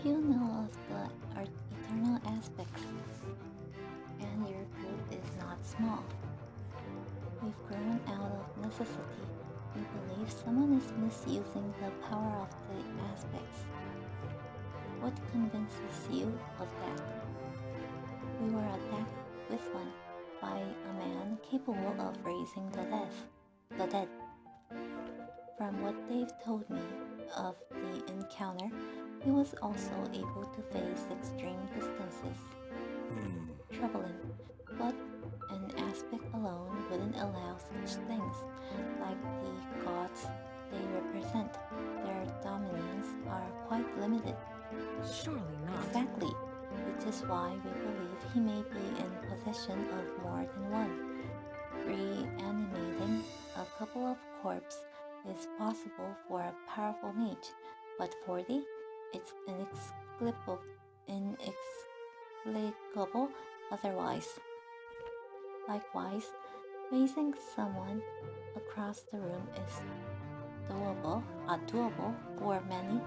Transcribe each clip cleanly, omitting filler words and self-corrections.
you know of the eternal aspects, and your group is not small. We've grown out of necessity. We believe someone is misusing the power of the aspects. What convinces you of that? We were attacked with one by a man capable of raising the dead. From what they've told me of the encounter, he was also able to face extreme distances. Troubling, but an aspect alone wouldn't allow such things. Like the gods they represent, their dominions are quite limited. Surely not. Exactly, which is why we believe he may be in possession of more than one. Reanimating a couple of corpses is possible for a powerful mage, but 40? It's inexplicable otherwise. Likewise, raising someone across the room is doable for many,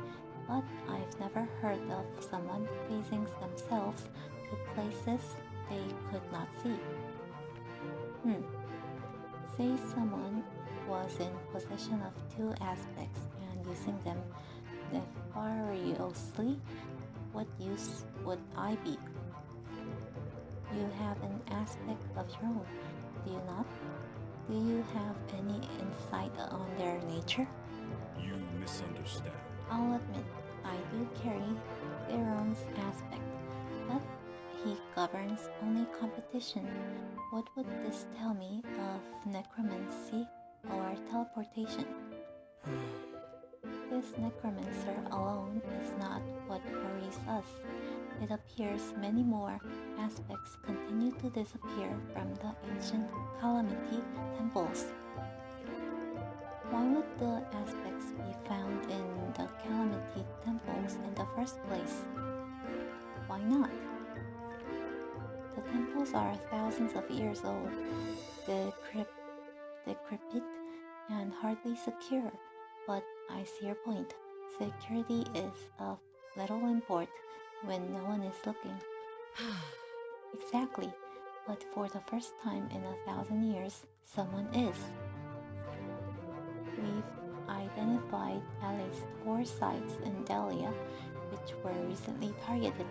but I've never heard of someone raising themselves to places they could not see. Say someone was in possession of two aspects and using them nefariously, what use would I be? You have an aspect of your own, do you not? Do you have any insight on their nature? You misunderstand. I'll admit, I do carry Theron's aspect, but he governs only competition. What would this tell me of necromancy or teleportation? This necromancer alone is not what worries us. It appears many more aspects continue to disappear from the ancient Calamity temples. Why would the aspects be found in the Calamity temples in the first place? Why not? The temples are thousands of years old, decrepit, and hardly secure. But I see your point. Security is of little import when no one is looking. Exactly, but for the first time in 1,000 years, someone is. We've identified at least 4 sites in Delia which were recently targeted.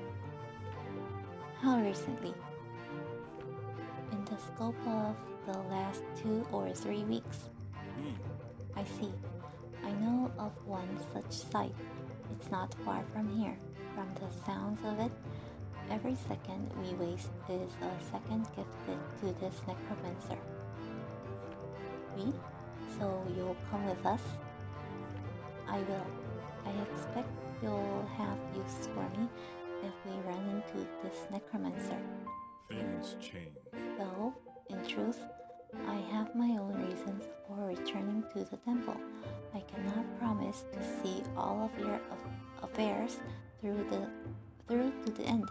How recently? In the scope of the last 2 or 3 weeks. I see. I know of one such site. It's not far from here. From the sounds of it, every second we waste is a second gifted to this necromancer. We? So you'll come with us? I will. I expect you'll have use for me if we run into this necromancer. Things change. Though, in truth, I have my own reasons for returning to the temple. I cannot promise to see all of your affairs through to the end.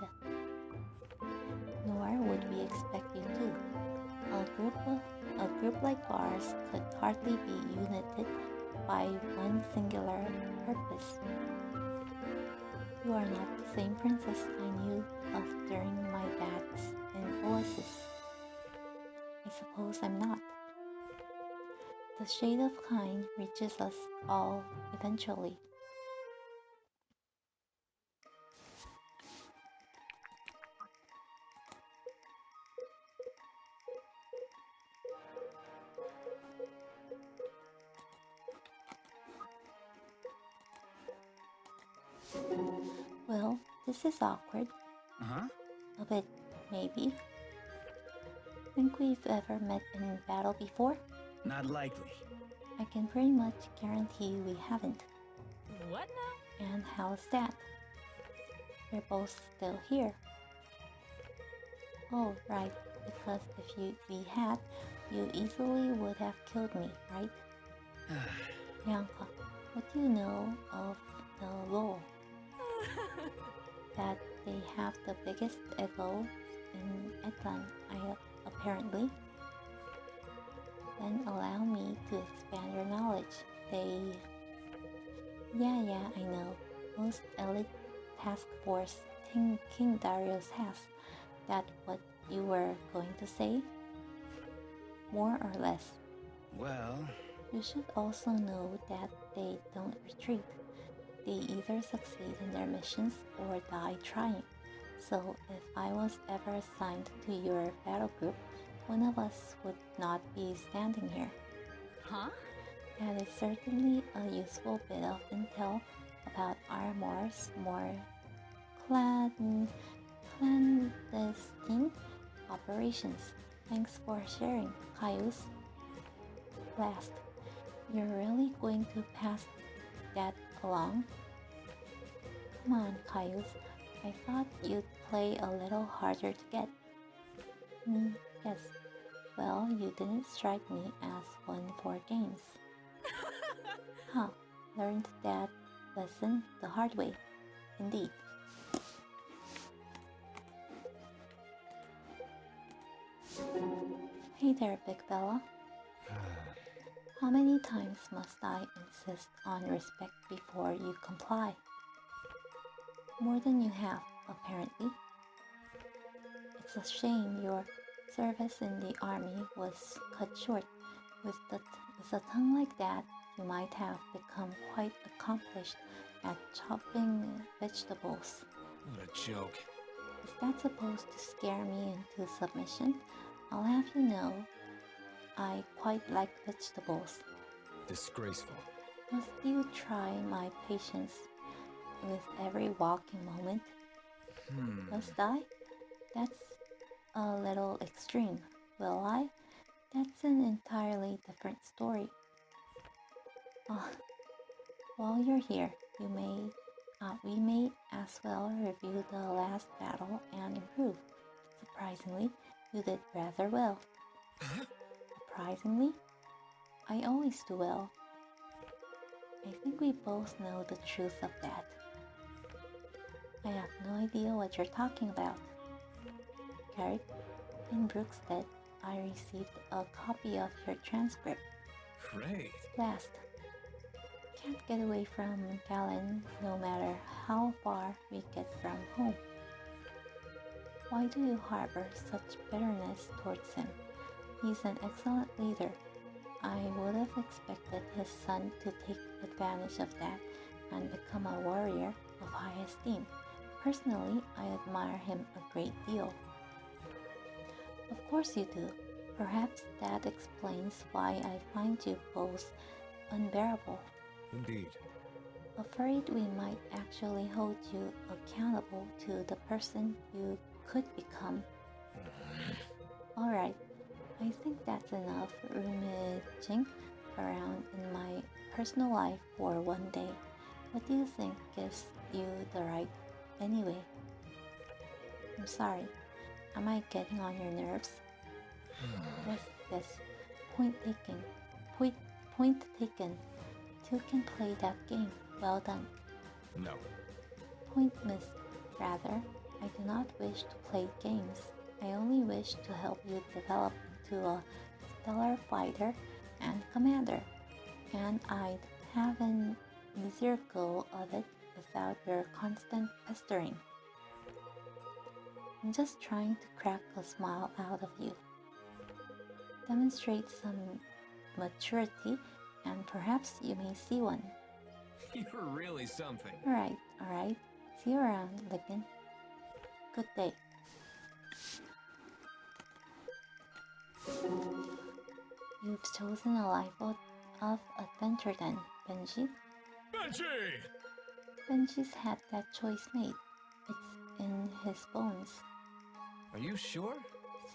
Nor would we expect you to. A group like ours could hardly be united by one singular purpose. You are not the same princess I knew of during my baths in Oasis. I suppose I'm not. The shade of kind reaches us all eventually. Well, this is awkward. A bit, maybe. Think we've ever met in battle before? Not likely. I can pretty much guarantee we haven't. What now? And how's that? We're both still here. Oh, right, because if we had, you easily would have killed me, right? Bianca, what do you know of the law? That they have the biggest ego in Etlan, apparently. Then allow me to expand your knowledge. Yeah, I know. Most elite task force King Darius has. That what you were going to say? More or less. Well, You should also know that they don't retreat. They either succeed in their missions or die trying. So if I was ever assigned to your battle group, one of us would not be standing here. Huh? That is certainly a useful bit of intel about Armor's more clandestine operations. Thanks for sharing, Caius. Last, you're really going to pass that along? Come on, Caius. I thought you'd play a little harder to get. Yes. Well, you didn't strike me as one for games. Huh. Learned that lesson the hard way. Indeed. Hey there, big fella. How many times must I insist on respect before you comply? More than you have, apparently. It's a shame your service in the army was cut short. With a tongue like that, you might have become quite accomplished at chopping vegetables. what a joke. Is that supposed to scare me into submission? I'll have you know, I quite like vegetables. Disgraceful. Must you try my patience with every walking moment? Must I? That's a little extreme. Will I? That's an entirely different story. While you're here, we may as well review the last battle and improve. Surprisingly, you did rather well. Surprisingly? I always do well. I think we both know the truth of that. I have no idea what you're talking about. Garrett, in Brookstead, I received a copy of your transcript. Great. Last. Can't get away from Galen no matter how far we get from home. Why do you harbor such bitterness towards him? He's an excellent leader. I would have expected his son to take advantage of that and become a warrior of high esteem. Personally, I admire him a great deal. Of course you do. Perhaps that explains why I find you both unbearable. Indeed. Afraid we might actually hold you accountable to the person you could become. Alright, I think that's enough rummaging around in my personal life for one day. What do you think gives you the right anyway? I'm sorry. Am I getting on your nerves? Yes. Point taken. Point taken. Two can play that game. Well done. No. Point missed. Rather, I do not wish to play games. I only wish to help you develop into a stellar fighter and commander. And I'd have an easier go of it without your constant pestering. I'm just trying to crack a smile out of you. Demonstrate some maturity, and perhaps you may see one. You're really something. Alright. See you around, Licken. Good day. You've chosen a life of adventure then, Benji. Benji! Benji's had that choice made. It's in his bones. Are you sure?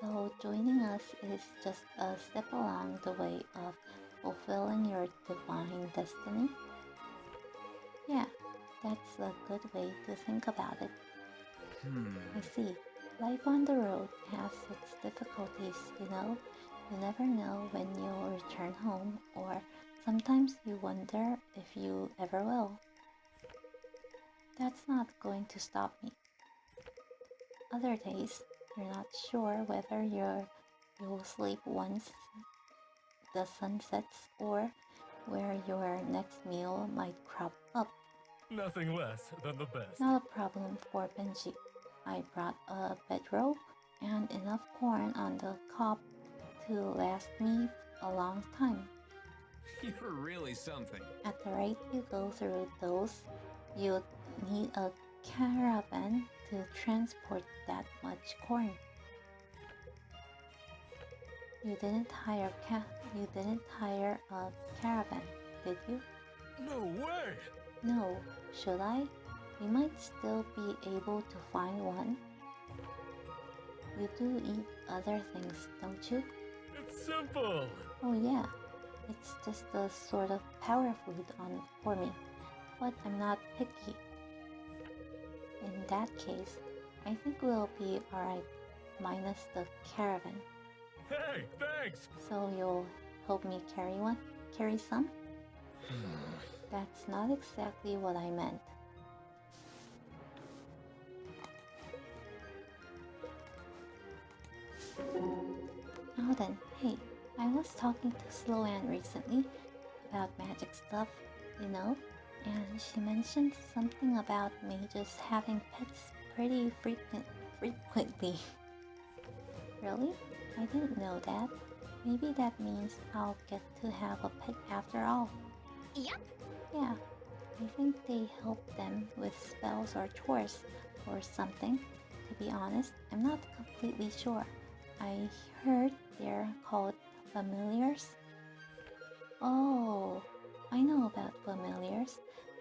So joining us is just a step along the way of fulfilling your divine destiny? Yeah, that's a good way to think about it. I see. Life on the road has its difficulties, you know. You never know when you'll return home, or sometimes you wonder if you ever will. That's not going to stop me. Other days, you're not sure whether you'll sleep once the sun sets or where your next meal might crop up. Nothing less than the best. Not a problem for Benji. I brought a bedrobe and enough corn on the cob to last me a long time. You're really something. At the rate you go through those, you'd need a caravan to transport that much corn. You didn't hire a caravan, did you? No way! No, should I? We might still be able to find one. You do eat other things, don't you? It's simple. Oh yeah, it's just a sort of power food for me, but I'm not picky. In that case, I think we'll be alright, minus the caravan. Hey, thanks! So you'll help me carry some? That's not exactly what I meant. Now then, hey, I was talking to Sloan recently about magic stuff, you know, and she mentioned something about mages having pets pretty frequently. Really? I didn't know that. Maybe that means I'll get to have a pet after all. Yep. Yeah, I think they help them with spells or chores or something. To be honest, I'm not completely sure. I heard they're called familiars. Oh, I know about familiars.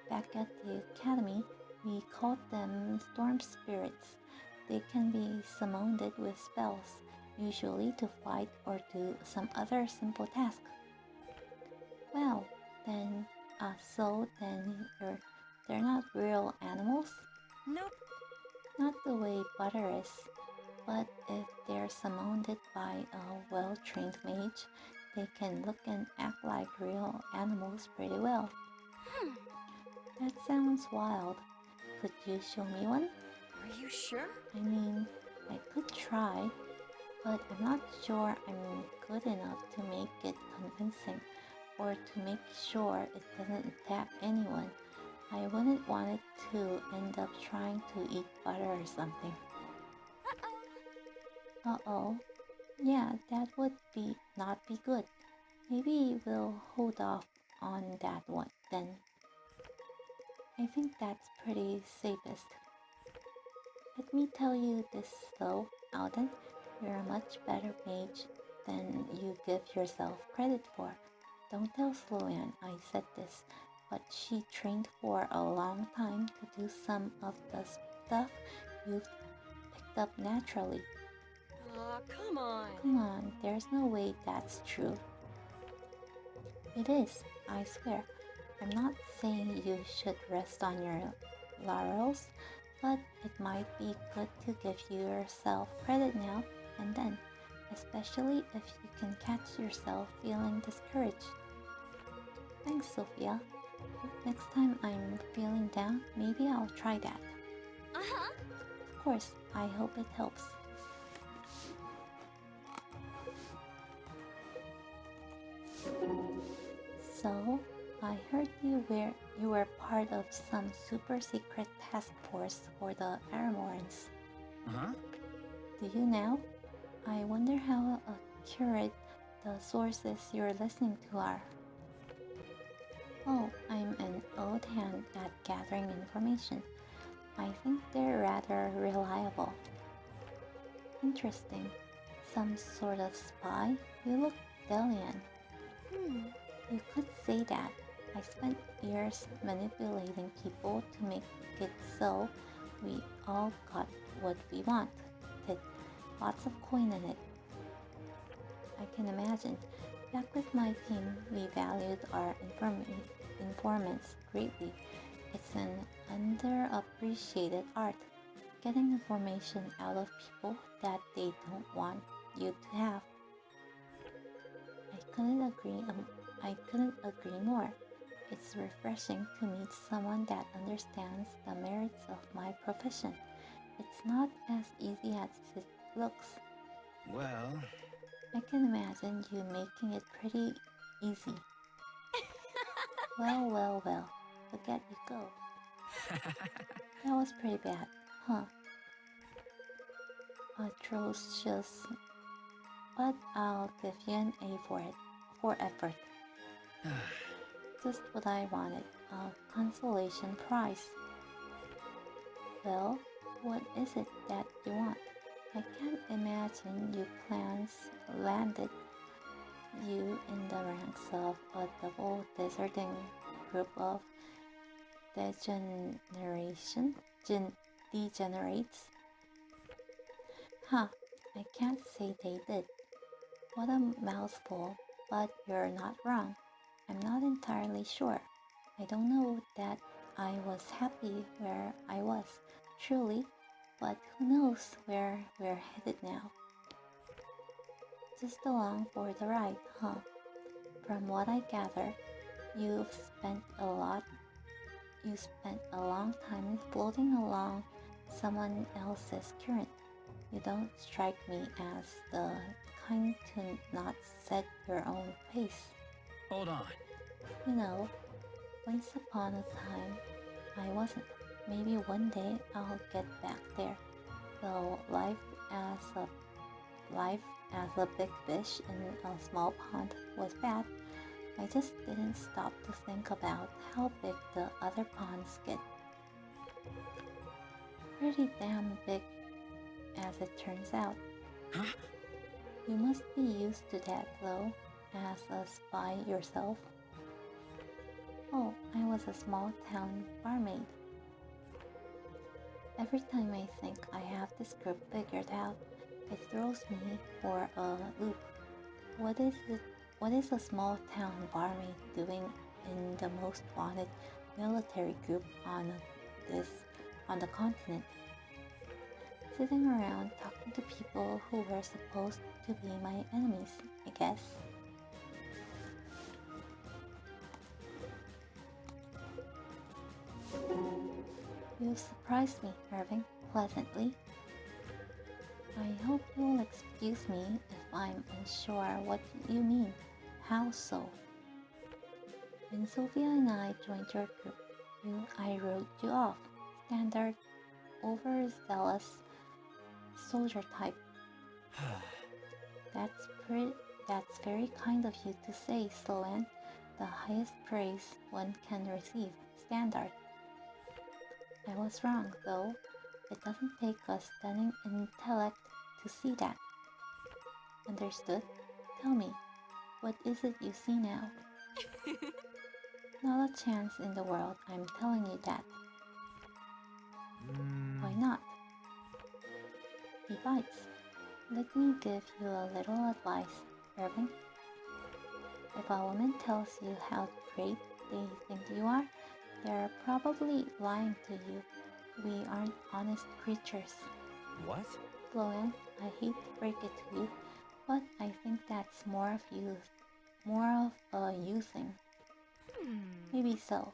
Back at the academy, we called them storm spirits. They can be summoned with spells, usually to fight or do some other simple task. Well, then, they're not real animals? Nope. Not the way butter is. But if they're summoned by a well-trained mage, they can look and act like real animals pretty well. That sounds wild. Could you show me one? Are you sure? I mean, I could try, but I'm not sure I'm good enough to make it convincing or to make sure it doesn't attack anyone. I wouldn't want it to end up trying to eat butter or something. Uh-oh. Yeah, that would not be good. Maybe we'll hold off on that one then. I think that's pretty safest. Let me tell you this though, Alden. You're a much better mage than you give yourself credit for. Don't tell Sloan I said this, but she trained for a long time to do some of the stuff you've picked up naturally. Aw, come on. Come on, there's no way that's true. It is, I swear. I'm not saying you should rest on your laurels, but it might be good to give yourself credit now and then, especially if you can catch yourself feeling discouraged. Thanks, Sophia. Next time I'm feeling down, maybe I'll try that. Uh-huh. Of course, I hope it helps. So, I heard you were part of some super secret task force for the Aramorans. Huh? Do you now? I wonder how accurate the sources you're listening to are. Oh, I'm an old hand at gathering information. I think they're rather reliable. Interesting. Some sort of spy? You look Delian. You could say that. I spent years manipulating people to make it so we all got what we wanted. Lots of coin in it. I can imagine. Back with my team, we valued our informants greatly. It's an underappreciated art, getting information out of people that they don't want you to have. I couldn't agree more. It's refreshing to meet someone that understands the merits of my profession. It's not as easy as it looks. Well, I can imagine you making it pretty easy. Well, look at you go. That was pretty bad, huh? Atrocious. But I'll give you an A for it, for effort. Just what I wanted, a consolation prize. Well, what is it that you want? I can't imagine you plans landed you in the ranks of a double deserting group of degenerates. Huh, I can't say they did. What a mouthful, but you're not wrong. I'm not entirely sure. I don't know that I was happy where I was, truly, but who knows where we're headed now. Just along for the ride, huh? From what I gather, you spent a long time floating along someone else's current. You don't strike me as the kind to not set your own pace. Hold on. You know, once upon a time, I wasn't. Maybe one day I'll get back there. Though life as a big fish in a small pond was bad, I just didn't stop to think about how big the other ponds get. Pretty damn big, as it turns out. Huh? You must be used to that, though, as a spy yourself. Oh, I was a small town barmaid. Every time I think I have this group figured out, it throws me for a loop. What is a small town barmaid doing in the most wanted military group on the continent? Sitting around talking to people who were supposed to be my enemies, I guess. You've surprised me, Irving, pleasantly. I hope you'll excuse me if I'm unsure what you mean. How so? When Sophia and I joined your group, I wrote you off. Standard, overzealous soldier type. That's very kind of you to say, Sloan. The highest praise one can receive. Standard. I was wrong, though. It doesn't take a stunning intellect to see that. Understood? Tell me, what is it you see now? Not a chance in the world, I'm telling you that. Why not? He bites. Let me give you a little advice, Irving. If a woman tells you how great they think you are, they're probably lying to you. We aren't honest creatures. What? Sloan, I hate to break it to you, but I think that's more of a you thing. Maybe so.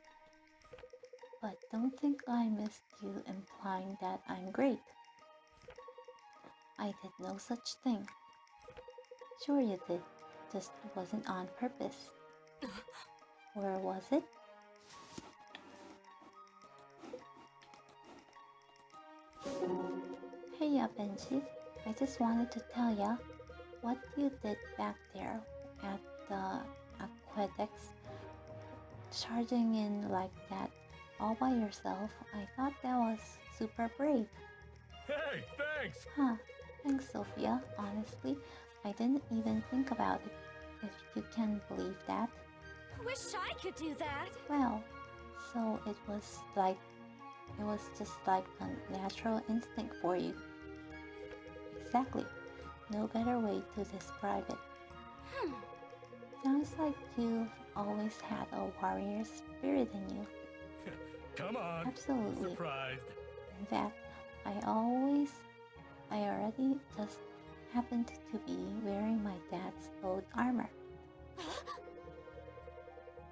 But don't think I missed you implying that I'm great. I did no such thing. Sure you did, just wasn't on purpose. Or was it? Hey ya, Benji. I just wanted to tell ya what you did back there at the aqueducts, charging in like that all by yourself. I thought that was super brave. Hey, thanks! Huh, thanks, Sophia. Honestly, I didn't even think about it, if you can believe that. Wish I could do that. Well, so it was just like a natural instinct for you. Exactly. No better way to describe it. Sounds like you've always had a warrior spirit in you. Come on. Absolutely. Surprised. In fact, I already just happened to be wearing my dad's old armor.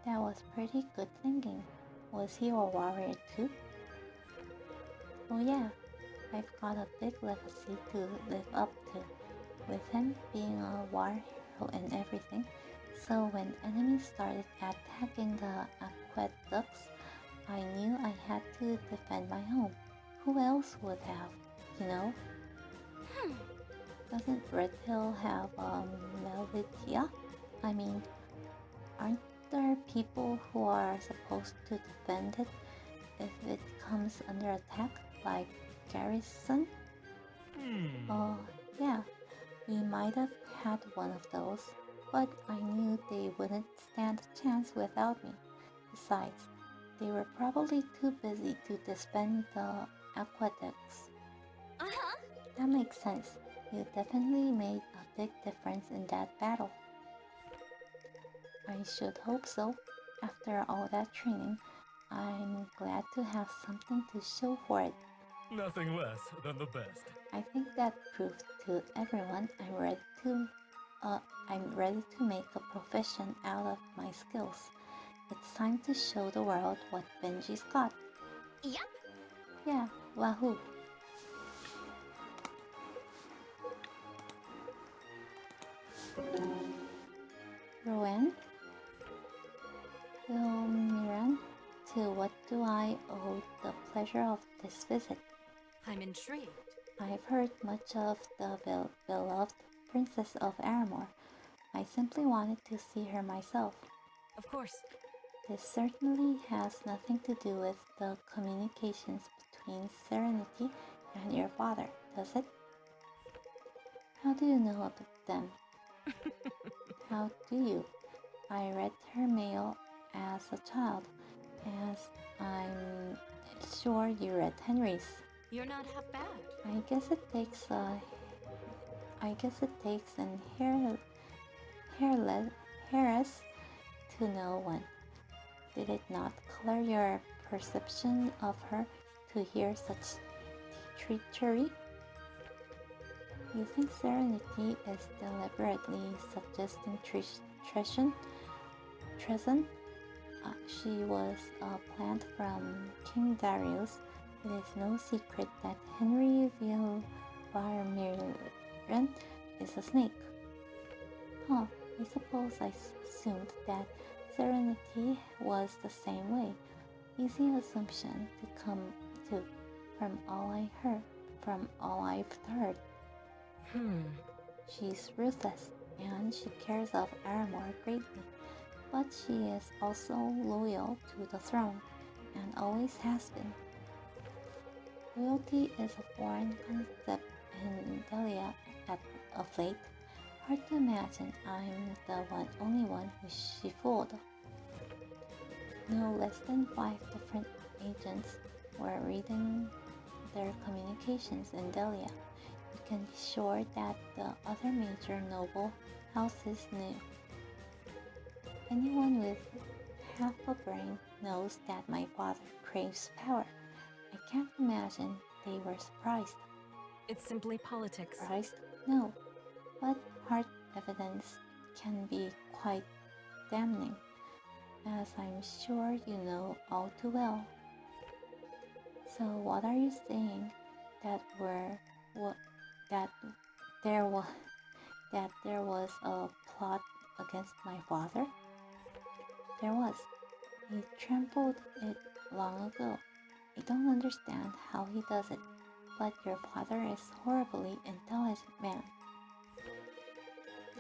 That was pretty good thinking. Was he a warrior too? Oh yeah, I've got a big legacy to live up to, with him being a war hero and everything. So when enemies started attacking the aqueducts, I knew I had to defend my home. Who else would have, you know? Doesn't Red Hill have a militia? I mean, aren't there people who are supposed to defend it if it comes under attack, like garrison? Oh, yeah, we might have had one of those, but I knew they wouldn't stand a chance without me. Besides, they were probably too busy to defend the aqueducts. Uh-huh. That makes sense. You definitely made a big difference in that battle. I should hope so. After all that training, I'm glad to have something to show for it. Nothing less than the best. I think that proved to everyone I'm ready to make a profession out of my skills. It's time to show the world what Benji's got. Yep. Yeah, wahoo! Rowan? Miran, to what do I owe the pleasure of this visit? I'm intrigued. I've heard much of the beloved Princess of Aramor. I simply wanted to see her myself. Of course. This certainly has nothing to do with the communications between Serenity and your father, does it? How do you know of them? How do you? I read her mail as a child, as I'm sure you read Henry's. You're not half bad. I guess it takes an heiress to know one. Did it not color your perception of her to hear such treachery? You think Serenity is deliberately suggesting treason? She was a plant from King Darius. It is no secret that Henry Vilvarmiren is a snake. Huh, I suppose I assumed that Serenity was the same way. Easy assumption to come to from all I've heard. She's ruthless and she cares of Aramor greatly, but she is also loyal to the throne and always has been. Loyalty is a foreign concept in Delia of late. Hard to imagine I'm the only one who she fooled. No less than 5 different agents were reading their communications in Delia. You can be sure that the other major noble houses knew. Anyone with half a brain knows that my father craves power. I can't imagine they were surprised. It's simply politics. Surprised? No. But hard evidence can be quite damning, as I'm sure you know all too well. So what are you saying? That there was a plot against my father? There was. He trampled it long ago. I don't understand how he does it, but your father is a horribly intelligent man.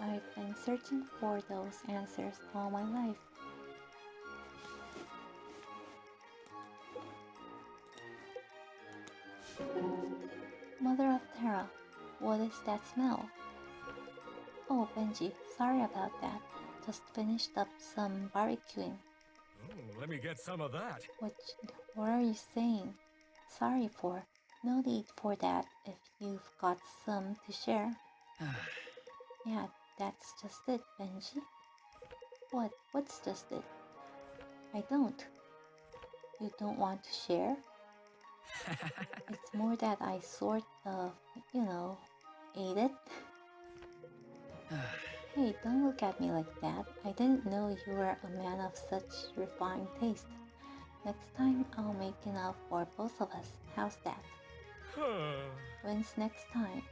I've been searching for those answers all my life. Mother of Terra, what is that smell? Oh, Benji, sorry about that. Just finished up some barbecuing. Let me get some of that. What are you saying? Sorry for. No need for that if you've got some to share. Yeah, that's just it, Benji. What's just it? I don't. You don't want to share? It's more that I sort of, ate it. Hey, don't look at me like that. I didn't know you were a man of such refined taste. Next time, I'll make enough for both of us. How's that? When's next time?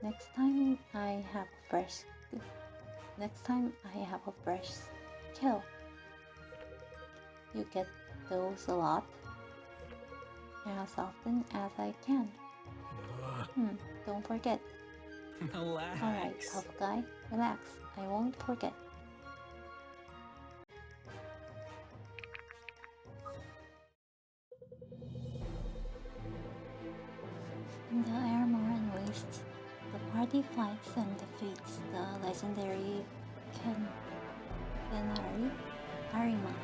Next time I have a fresh kill. You get those a lot. As often as I can. Don't forget. Relax. Alright, tough guy, relax. I won't forget. In the Airmoran Wastes, the party fights and defeats the legendary Canary Arima.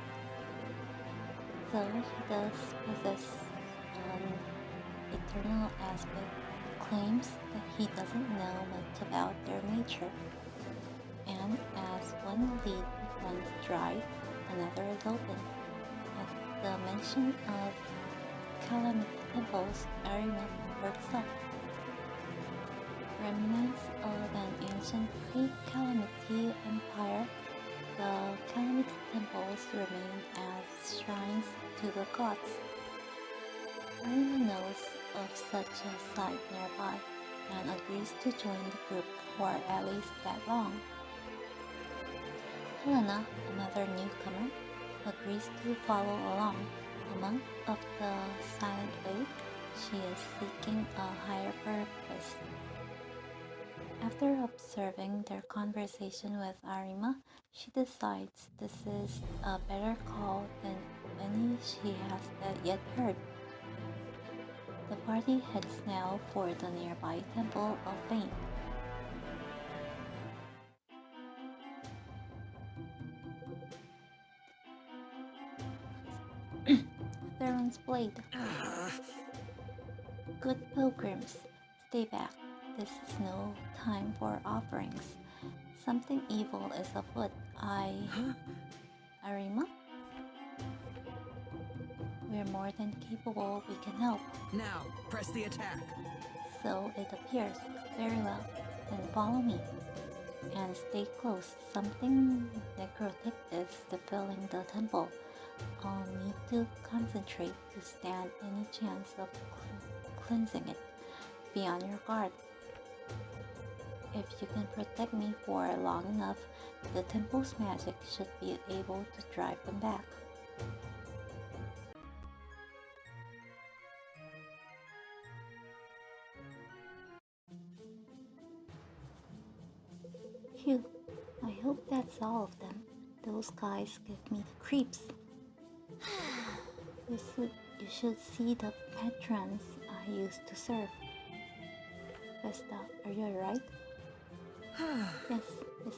Though he does possess an eternal aspect, he claims that he doesn't know much about their nature. And as one lid runs dry, another is open. At the mention of Calamity Temples, Arima perks up. Remnants of an ancient pre-Calamity empire, the Calamity Temples remain as shrines to the gods. Arima knows of such a site nearby and agrees to join the group for at least that long. Helena, another newcomer, agrees to follow along. A monk of the Silent Way, she is seeking a higher purpose. After observing their conversation with Arima, she decides this is a better call than any she has yet heard. The party heads now for the nearby Temple of Fame. Theron's blade. Good pilgrims, stay back. This is no time for offerings. Something evil is afoot. Arima? We're more than capable. We can help. Now, press the attack. So it appears. Very well. Then follow me. And stay close. Something necrotic is defilling the temple. I'll need to concentrate to stand any chance of cleansing it. Be on your guard. If you can protect me for long enough, the temple's magic should be able to drive them back. Phew, I hope that's all of them. Those guys give me the creeps. You should see the patrons I used to serve. Vesta, are you alright? Yes,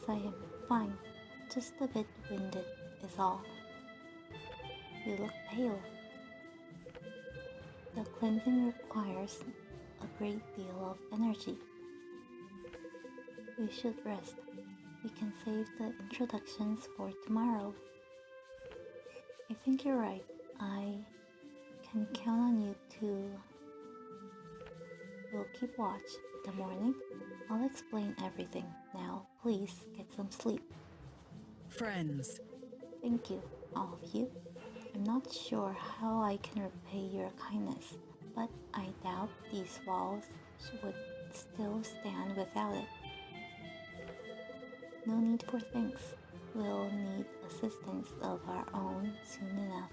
I am. Fine. Just a bit winded is all. You look pale. The cleansing requires a great deal of energy. We should rest. We can save the introductions for tomorrow. I think you're right. I can count on you to... We'll keep watch. In the morning, I'll explain everything. Now, please get some sleep. Friends. Thank you, all of you. I'm not sure how I can repay your kindness, but I doubt these walls would still stand without it. No need for thanks. We'll need assistance of our own soon enough.